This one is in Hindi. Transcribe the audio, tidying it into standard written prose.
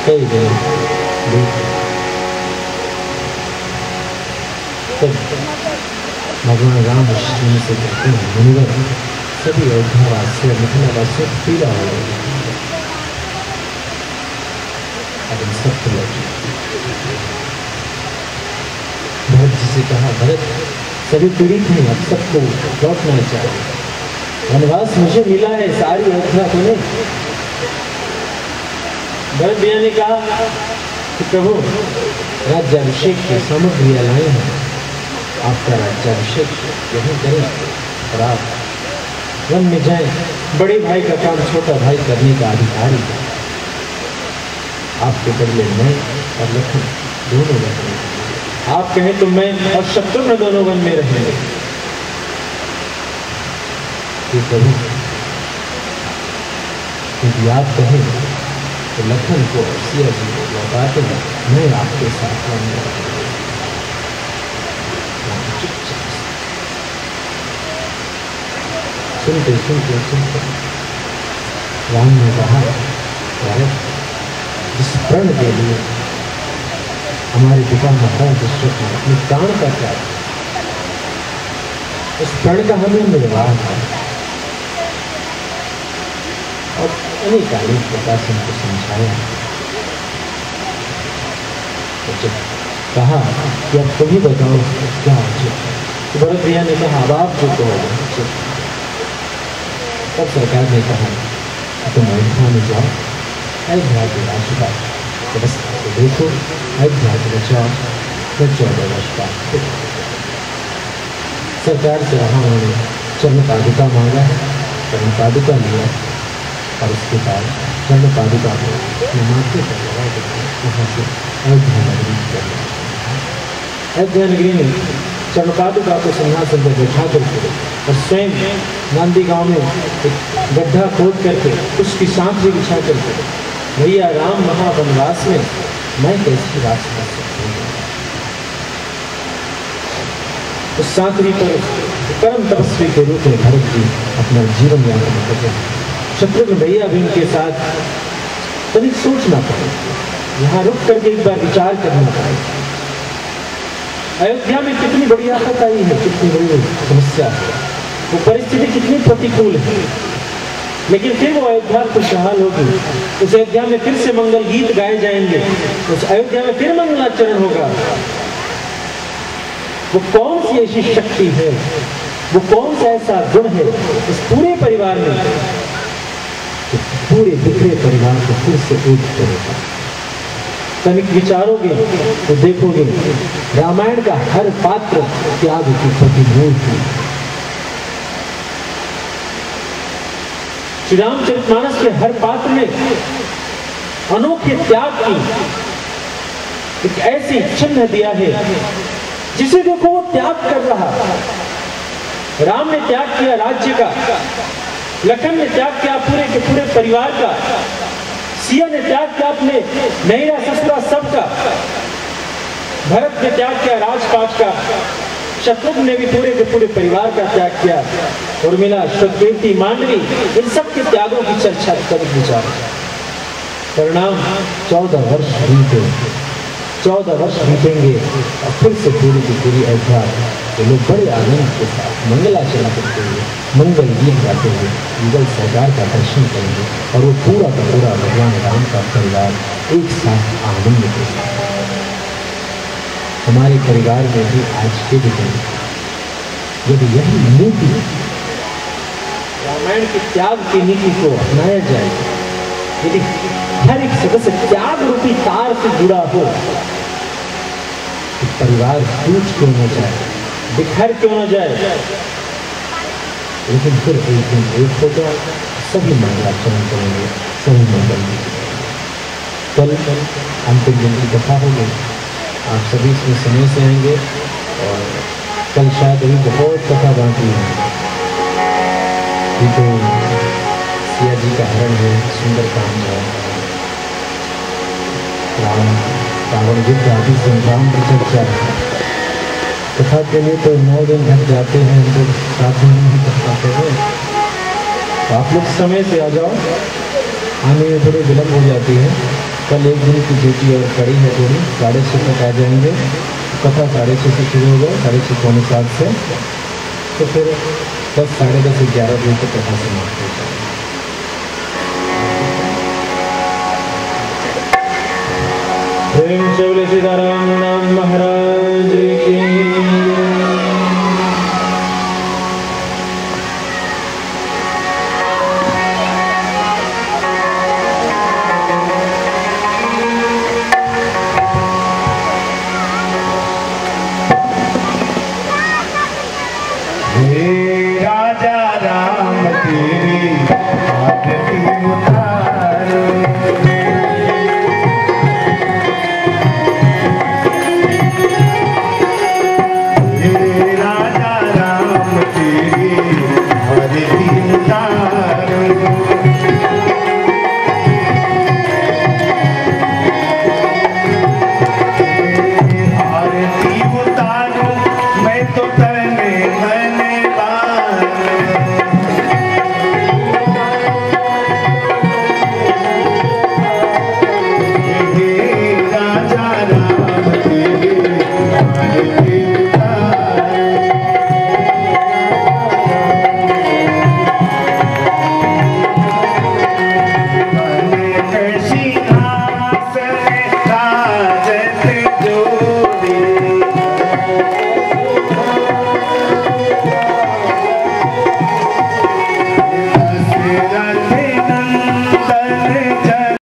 कई दिन तब भगवान राम ऋषि से कहते हैं, मुनिवर सभी अयोध्यावासियों मिथिलावासियों को पीड़ा हो गई, अब इन सबको लौट। भरत जी से कहा, भरत सभी पीड़ित हैं, अब सबको लौटना चाहिए, वनवास मुझे मिला है, सारी अयोध्या को नहीं। भरत भैया ने कहा कि प्रभु राज्याभिषेक की सामग्रियां लाए हैं, आपका राज्याभिषेक यही करें और आप वन में जाएं, बड़े भाई का काम छोटा भाई करने का अधिकारी है, आपके बदले मैं और लखन दोनों रहेंगे, आप कहें तो मैं और शत्रुघ्न दोनों वन में रहेंगे। प्रभु यदि आप कहें तो लखन को सिया जी को लौटाते हैं, मैं आपके साथ वन में रहूंगा। सुनते सुनते सुनते राम ने कहा, जिस प्रण के लिए हमारे पिता माता दशरथ ने अपने प्राण का त्याग, उस प्रण का हमें निर्वाह है और अनेकानेक प्रकार से उनको समझाया। तो जब कहा कि अब तुम ही बताओ क्या उचित है, तो भरत भैया ने कहा, अब आप जो कहोगे। तब सरकार ने कहा तुम अयोध्या में जाओ, अयोध्या के राजपाल व्यवस्था को देखो, अयोध्या के बचाओ, फिर 14 वर्ष बाद सरकार से वहाँ उन्होंने चरण पादुका मांगा है, चरण पादुका लिया और उसके बाद चरण पादुका को अपने माथे पर लगा देते वहाँ से अयोध्या नगरी करना। अयोध्या नगरी में चरण पादुका को सिंहासन पर बैठा करके और स्वयं गांधी गांव में एक गड्ढा खोद करके उसकी सांखी बिछा करके, भैया राम महावनवास में मैं कैसी रास कर सकती हूँ। उस सांखी पर परम तपस्वी के रूप में भरत जी अपना जीवन यापन करते हैं। शत्रुघ्न भैया भी उनके साथ कभी सोचना पड़े, यहाँ रुक करके एक बार विचार करना पड़े। अयोध्या में कितनी बड़ी आफत आई है, कितनी बड़ी समस्या है, वो परिस्थिति कितनी प्रतिकूल है, लेकिन फिर वो अयोध्या खुशहाल होगी। उस अयोध्या में फिर से मंगल गीत गाए जाएंगे, उस अयोध्या में फिर मंगलाचरण होगा। वो कौन सी ऐसी शक्ति है, वो कौन सा ऐसा गुण है इस पूरे परिवार में, पूरे बिखरे परिवार को फिर से एक करेगा। तनिक विचारोगे तो देखोगे रामायण का हर पात्र त्याग की प्रतिमूर्ति। श्री रामचरितमानस के हर पात्र में अनोखे त्याग की एक ऐसी चिन्ह दिया है, जिसे देखो वो त्याग कर रहा। राम ने त्याग किया राज्य का, लखन ने त्याग किया पूरे के पूरे परिवार का, सिया ने त्याग किया अपने नैरा ससुरा सबका, भरत ने त्याग किया राजपाट का, शत्रुघ्न ने भी पूरे के पूरे परिवार का त्याग किया, और मिला श्रुतकीर्ति मांडवी, इन सब के त्यागों की चर्चा कर विचार। परिणाम 14 वर्ष बीते, 14 वर्ष बीतेंगे और फिर से पूरी की पूरी अयोध्या के लोग बड़े आनंद के साथ मंगलाचरण करते हुए, मंगल गीत गाते हुए युगल सरकार का दर्शन करेंगे, और वो पूरा का पूरा भगवान राम का परिवार एक साथ आनंद के साथ। हमारे परिवार में भी आज के दिन यदि यही नीति, रामायण के त्याग की नीति को अपनाया जाए, यदि हर एक सदस्य त्याग रूपी तार से जुड़ा हो, तो परिवार टूट क्यों न जाए, बिखर क्यों न जाए, लेकिन फिर एक दिन एक हो जाए, सभी मंगलाचरण करेंगे, सभी मंगल। कल अंतिम दिन की कथा होगी, आप सभी इसमें समय से आएंगे, और कल शायद अभी बहुत कथा बाकी है। तो सिया जी का हरण है, सुंदर काम है, राम रावण युद्ध आदि संग्राम की चर्चा है। कथा के लिए तो 9 दिन ढक जाते हैं, तो 7 दिन नहीं कर पाते हैं। तो आप लोग समय से आ जाओ, आने में थोड़ी विलम्ब हो जाती है, कल एक दिन की ड्यूटी और कड़ी है थोड़ी, 6:30 तक आ जाएंगे। कथा 6:30 से शुरू हो गए, 6:30 पौने 7 से, तो फिर 10, 10:30, 11 बजे तक कथा समाप्त हो जाएगी। प्रेम से बोले सीताराम नाम महाराज।